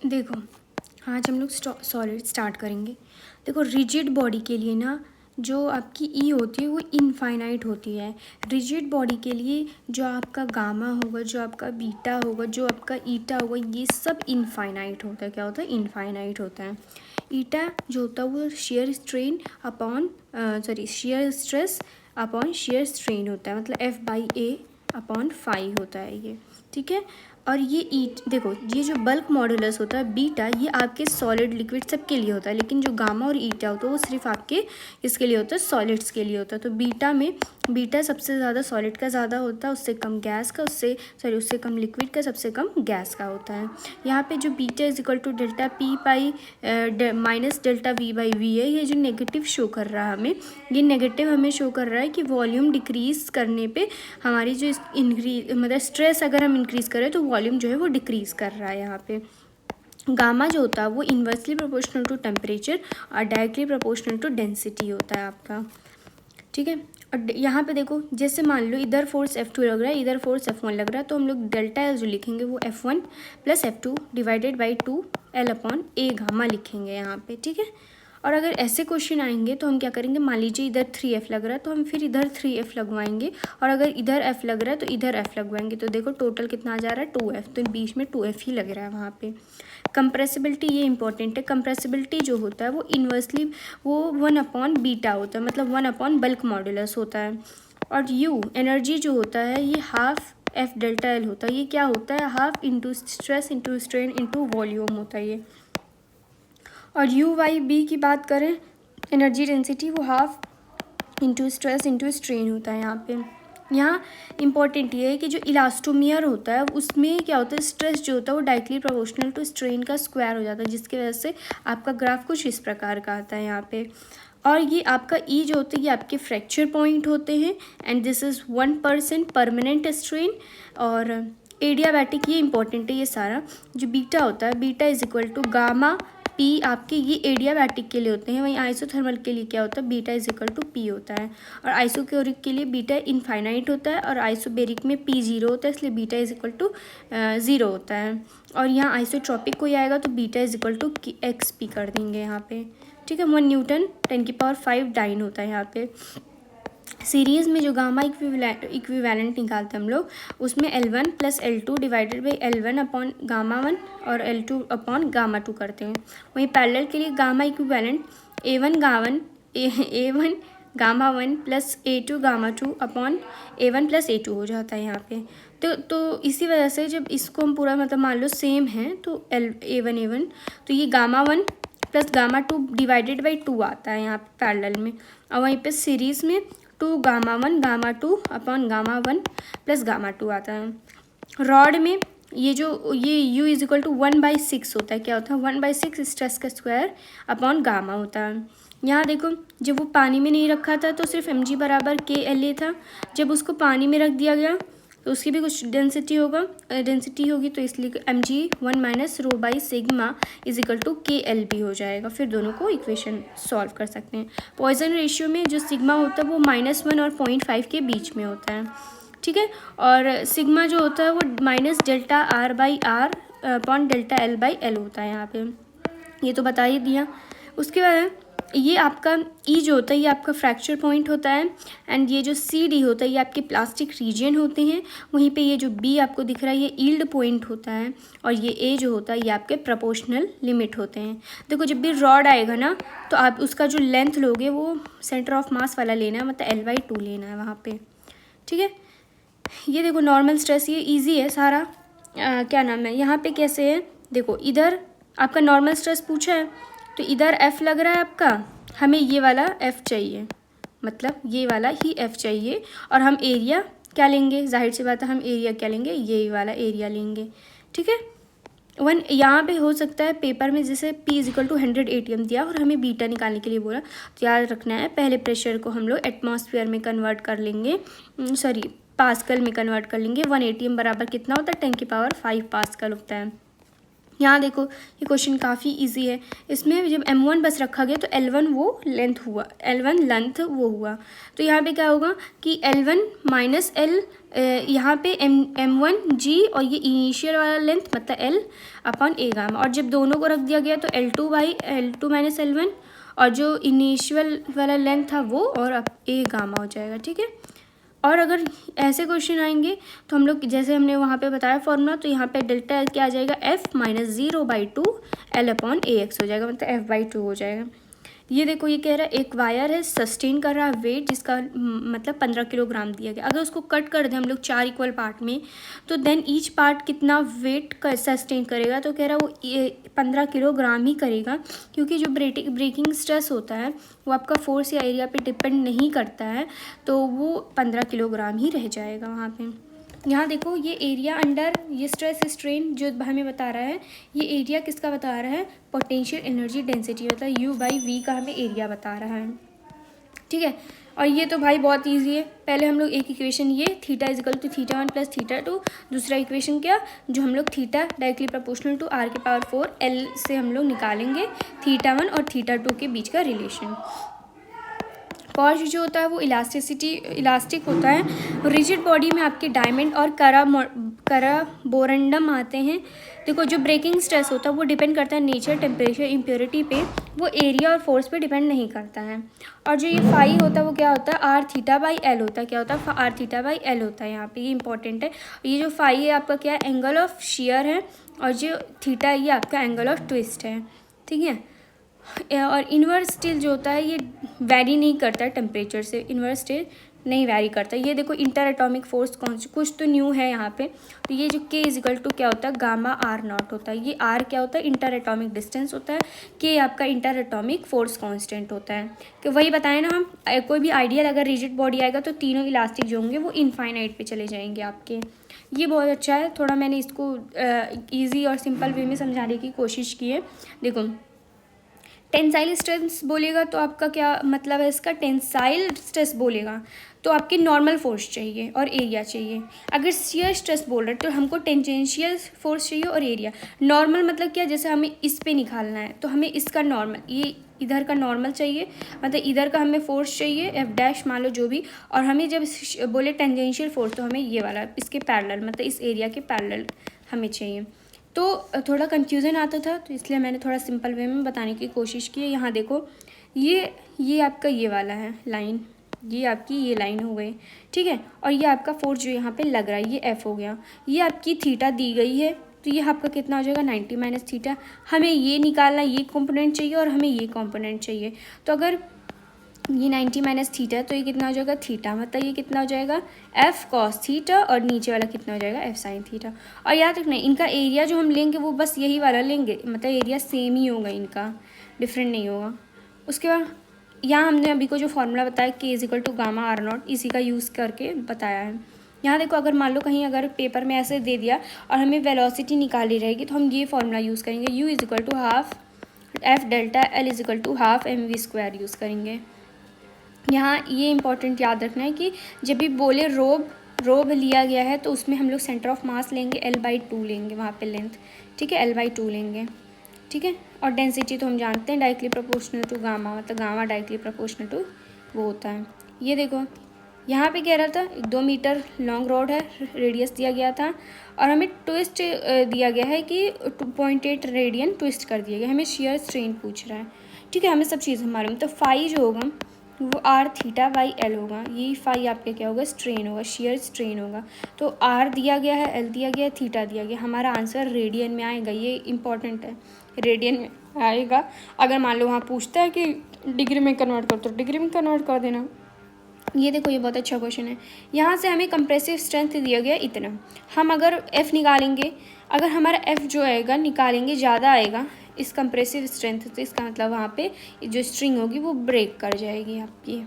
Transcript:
देखो आज हम लोग सॉलिड स्टार्ट करेंगे। देखो रिजिड बॉडी के लिए ना जो आपकी ई होती है वो इनफाइनाइट होती है। रिजिड बॉडी के लिए जो आपका गामा होगा, जो आपका बीटा होगा, जो आपका ईटा होगा, ये सब इनफाइनाइट होता है। क्या होता है? इनफाइनाइट होता है। ईटा जो होता है वो shear strain upon shear stress upon shear strain होता है, मतलब F/A अपॉन फाई होता है ये। ठीक है। और ये देखो ये जो बल्क मॉडुलस होता है बीटा, ये आपके सॉलिड लिक्विड सब के लिए होता है, लेकिन जो गामा और ईटा होता है वो सिर्फ आपके इसके लिए होता है, सॉलिड्स के लिए होता है। तो बीटा सबसे ज़्यादा सॉलिड का ज़्यादा होता है, उससे कम गैस का, उससे कम लिक्विड का, सबसे कम गैस का होता है। यहाँ पे जो beta is equal to delta P pi minus delta V/V है, ये जो नेगेटिव शो कर रहा है हमें, ये नेगेटिव हमें शो कर रहा है कि वॉल्यूम डिक्रीज करने पे हमारी जो इंक्रीज मतलब स्ट्रेस अगर हम इंक्रीज़ करें तो वॉल्यूम जो है वो डिक्रीज़ कर रहा है। यहाँ पे गामा जो होता है वो इन्वर्सली प्रोपोर्शनल टू टेम्परेचर और डायरेक्टली प्रोपोर्शनल टू डेंसिटी होता है आपका। ठीक है। और यहाँ पे देखो जैसे मान लो इधर फोर्स F2 लग रहा है, इधर फोर्स F1 लग रहा है, तो हम लोग डेल्टा एल जो लिखेंगे वो F1 + F2 divided by 2L/A gamma लिखेंगे यहाँ पे। ठीक है। और अगर ऐसे क्वेश्चन आएंगे तो हम क्या करेंगे, मान लीजिए इधर 3F लग रहा है तो हम फिर इधर 3F लगवाएंगे, और अगर इधर F लग रहा है तो इधर F लगवाएंगे। तो देखो टोटल कितना आ जा रहा है 2F, तो बीच में 2F ही लग रहा है वहाँ पे। कंप्रेसिबिलिटी ये इंपॉर्टेंट है। कंप्रेसिबिलिटी जो होता है वो इन्वर्सली वो 1/बीटा होता है, मतलब 1/बल्क मॉडुलस होता है। और यू एनर्जी जो होता है ये हाफ F डेल्टा एल होता है। ये क्या होता है? Half into stress into strain into volume होता है ये। और U/B की बात करें एनर्जी डेंसिटी, वो half into stress into strain होता है यहाँ पे। यहाँ इंपॉर्टेंट ये है कि जो इलास्टोमियर होता है उसमें क्या होता है, स्ट्रेस जो होता है वो डायरेक्टली प्रोपोर्शनल टू स्ट्रेन का स्क्वायर हो जाता है, जिसकी वजह से आपका ग्राफ कुछ इस प्रकार का आता है यहाँ पे। और ये आपका ई जो होते हैं ये आपके फ्रैक्चर पॉइंट होते हैं, and this is 1% permanent strain. और एडियाबैटिक ये इंपॉर्टेंट है ये सारा। जो बीटा होता है, beta is equal to gamma P, आपके ये एडियाबैटिक के लिए होते हैं। वहीं आइसोथर्मल के लिए क्या होता है, beta is equal to P होता है। और आइसोक्योरिक के लिए बीटा इनफाइनाइट होता है, और आइसोबेरिक में पी 0 होता है, इसलिए बीटा इज इक्वल टू 0 होता है। और यहाँ आइसोट्रॉपिक कोई आएगा तो beta is equal to XP कर देंगे यहाँ पे। ठीक है। 1 न्यूटन 10⁵ डाइन होता है यहाँ पे। सीरीज़ में जो गामा इक्विवेलेंट निकालते हैं हम लोग, उसमें L1 + L2 डिवाइडेड बाई L1/गामा 1 और L2 अपॉन गामा 2 करते हैं। वहीं पैरेलल के लिए gamma equivalent A1 gamma 1 + A2 gamma 2 upon A1 + A2 हो जाता है यहाँ पे। तो इसी वजह से जब इसको हम पूरा मतलब मान लो सेम है तो A1 तो ये गामा 1 + गामा 2 डिवाइडेड बाई 2 आता है यहाँ पे पैरेलल में। और वहीं पे सीरीज़ में 2 gamma 1 gamma 2 upon gamma 1 + gamma 2 आता है। रॉड में ये U इज इक्वल टू 1/6 होता है। क्या होता है? 1/6 स्ट्रेस का स्क्वायर अपॉन गामा होता है। यहाँ देखो जब वो पानी में नहीं रखा था तो सिर्फ mg = KLA था। जब उसको पानी में रख दिया गया तो उसकी भी कुछ डेंसिटी होगी, तो इसलिए mg1 - ρ/σ is equal to KLB हो जाएगा। फिर दोनों को इक्वेशन सॉल्व कर सकते हैं। पॉइजन रेशियो में जो सिग्मा होता है वो -1 और 0.5 के बीच में होता है। ठीक है। और सिग्मा जो होता है वो -ΔR/R अपॉन ΔL/L होता है यहाँ पे। ये तो बता ही दिया। उसके बाद ये आपका ई जो होता है ये आपका फ्रैक्चर पॉइंट होता है, एंड ये जो CD होता है ये आपके प्लास्टिक रीजन होते हैं। वहीं पे ये जो B आपको दिख रहा है ये यील्ड पॉइंट होता है, और ये A जो होता है ये आपके प्रोपोर्शनल लिमिट होते हैं। देखो जब भी रॉड आएगा ना तो आप उसका जो लेंथ लोगे वो सेंटर ऑफ मास वाला लेना है, मतलब L/2 लेना है वहाँ पे। ठीक है। ये देखो नॉर्मल स्ट्रेस, ये ईजी है सारा। क्या नाम है यहाँ पे कैसे है, देखो इधर आपका नॉर्मल स्ट्रेस पूछा है तो इधर F लग रहा है आपका, हमें ये वाला F चाहिए, मतलब ये वाला ही F चाहिए। और हम एरिया क्या लेंगे, जाहिर सी बात है हम एरिया क्या लेंगे, ये वाला एरिया लेंगे। ठीक है। यहाँ पे हो सकता है पेपर में जैसे P = 100 ATM दिया और हमें बीटा निकालने के लिए बोला, तो याद रखना है पहले प्रेशर को हम लोग एटमॉस्फेयर में कन्वर्ट कर लेंगे, पास्कल में कन्वर्ट कर लेंगे। 1 ATM बराबर कितना होता है, 10⁵ पास्कल होता है। यहाँ देखो ये क्वेश्चन काफ़ी इजी है। इसमें जब M1 बस रखा गया तो L1 वो लेंथ हुआ, L1 लेंथ वो हुआ। तो यहाँ पे क्या होगा कि L1 माइनस L, यहाँ पे M1 G और ये इनिशियल वाला लेंथ मतलब L अपॉन A गामा। और जब दोनों को रख दिया गया तो L2 by L2 minus L1 और जो इनिशियल वाला लेंथ था वो और अब A गामा हो जाएगा। ठीक है। और अगर ऐसे क्वेश्चन आएंगे तो हम लोग जैसे हमने वहाँ पे बताया फॉर्मूला, तो यहाँ पे डेल्टा एल क्या आ जाएगा, F minus 0/2 L upon AX हो जाएगा, मतलब F/2 हो जाएगा। ये देखो ये कह रहा है एक वायर है सस्टेन कर रहा है वेट जिसका मतलब 15 किलोग्राम दिया गया। अगर उसको कट कर दें हम लोग 4 इक्वल पार्ट में तो देन ईच पार्ट कितना वेट का सस्टेन करेगा, तो कह रहा है वो 15 किलोग्राम ही करेगा, क्योंकि जो ब्रेकिंग स्ट्रेस होता है वो आपका फोर्स या एरिया पे डिपेंड नहीं करता है, तो वो 15 किलोग्राम ही रह जाएगा वहाँ पे। यहाँ देखो ये एरिया अंडर ये स्ट्रेस स्ट्रेन जो हमें बता रहा है, ये एरिया किसका बता रहा है, पोटेंशियल एनर्जी डेंसिटी मतलब U/V का हमें एरिया बता रहा है। ठीक है। और ये तो भाई बहुत इजी है। पहले हम लोग एक इक्वेशन ये थीटा इजिकल टू θ1 प्लस θ2, दूसरा इक्वेशन क्या जो हम लोग theta directly proportional to R के पावर 4 L से हम लोग निकालेंगे θ1 और θ2 के बीच का रिलेशन। पॉज जो होता है वो इलास्टिक होता है। रिजिड बॉडी में आपके डायमंड और कराबोरंडम आते हैं। देखो जो ब्रेकिंग स्ट्रेस होता है वो डिपेंड करता है नेचर, टेम्परेचर, इम्प्योरिटी पे, वो एरिया और फोर्स पे डिपेंड नहीं करता है। और जो ये फाई होता है वो क्या होता है, R θ/L होता है। क्या होता है, R θ/L होता है। यहाँ पे ये इंपॉर्टेंट है। ये जो फाई है आपका क्या है, एंगल ऑफ शेयर है, और जो थीटा ये आपका एंगल ऑफ ट्विस्ट है। ठीक है। और इन्वर्स स्टिल जो होता है ये वैरी नहीं करता है टेम्परेचर से, इन्वर्स स्टिल नहीं वैरी करता। ये देखो इंटर एटॉमिक फोर्स कौन सी कुछ तो न्यू है यहाँ पे। तो ये जो K इजिकल टू क्या होता है, गामा R0 होता है। ये R क्या होता है, इंटर एटॉमिक डिस्टेंस होता है। K आपका इंटर एटॉमिक फोर्स कांस्टेंट होता है। कि वही बताए ना हम, कोई भी आइडियल अगर रिजिड बॉडी आएगा तो तीनों इलास्टिक जो होंगे वो इनफाइनाइट पे चले जाएंगे आपके। ये बहुत अच्छा है। थोड़ा मैंने इसको ईजी और सिंपल वे में समझाने की कोशिश की है। देखो टेंसाइल स्ट्रेस बोलेगा तो आपका क्या मतलब है इसका, टेंसाइल स्ट्रेस बोलेगा तो आपके नॉर्मल फोर्स चाहिए और एरिया चाहिए। अगर शियर स्ट्रेस बोल रहे तो हमको टेंजेंशियल फोर्स चाहिए और एरिया। नॉर्मल मतलब क्या, जैसे हमें इस पे निकालना है तो हमें इसका नॉर्मल, ये इधर का नॉर्मल चाहिए, मतलब इधर का हमें फोर्स चाहिए F' मान लो जो भी, और हमें जब बोले टेंजेंशियल फोर्स तो हमें ये वाला इसके पैरेलल मतलब इस एरिया के पैरेलल हमें चाहिए। तो थोड़ा कंफ्यूजन आता था तो इसलिए मैंने थोड़ा सिंपल वे में बताने की कोशिश की है। यहाँ देखो ये आपका ये वाला है लाइन, ये आपकी ये लाइन हो गई। ठीक है। और ये आपका फोर्स जो यहाँ पे लग रहा है ये F हो गया। ये आपकी थीटा दी गई है तो ये आपका कितना हो जाएगा 90 माइनस थीटा। हमें ये निकालना, ये कंपोनेंट चाहिए और हमें ये कंपोनेंट चाहिए। तो अगर ये 90 माइनस थीटा तो ये कितना हो जाएगा थीटा, मतलब ये कितना हो जाएगा F कॉस थीटा, और नीचे वाला कितना हो जाएगा F साइन थीटा। और याद रखना इनका एरिया जो हम लेंगे वो बस यही वाला लेंगे, मतलब एरिया सेम ही होगा, इनका डिफरेंट नहीं होगा। उसके बाद यहाँ हमने अभी को जो फॉर्मूला बताया K is equal to gamma R0, इसी का यूज़ करके बताया है। यहाँ देखो अगर मान लो कहीं अगर पेपर में ऐसे दे दिया और हमें वेलोसिटी निकाली रहेगी तो हम ये फॉर्मूला यूज़ करेंगे, U equal to half F delta L equal to half mv² use करेंगे। यहाँ ये इंपॉर्टेंट याद रखना है कि जब भी बोले रोब लिया गया है तो उसमें हम लोग सेंटर ऑफ मास लेंगे L/2 लेंगे वहाँ पे लेंथ। ठीक है, L/2 लेंगे। ठीक है। और डेंसिटी तो हम जानते हैं डायरेक्टली प्रोपोर्शनल टू गामा, मतलब गामा डायरेक्टली प्रोपोर्शनल टू वो होता है। ये देखो यहाँ पे कह रहा था 2 मीटर लॉन्ग रॉड है, रेडियस दिया गया था और हमें ट्विस्ट दिया गया है कि 2.8 रेडियन ट्विस्ट कर दिया गया, हमें शेयर स्ट्रेन पूछ रहा है। ठीक है, हमें सब चीज़ मालूम। तो फाई जो होगा वो R θ/L होगा। ये फाई आपके क्या होगा, स्ट्रेन होगा, शेयर स्ट्रेन होगा। तो R दिया गया है, L दिया गया है, थीटा दिया गया। हमारा आंसर रेडियन में आएगा, ये इंपॉर्टेंट है, रेडियन में आएगा। अगर मान लो वहाँ पूछता है कि डिग्री में कन्वर्ट कर, तो डिग्री में कन्वर्ट कर देना। ये देखो ये बहुत अच्छा क्वेश्चन है। यहाँ से हमें कंप्रेसिव स्ट्रेंथ दिया गया इतना, हम अगर F निकालेंगे, अगर हमारा F जो आएगा निकालेंगे ज़्यादा आएगा इस कंप्रेसिव स्ट्रेंथ, तो इसका मतलब वहाँ पे जो स्ट्रिंग होगी वो ब्रेक कर जाएगी आपकी।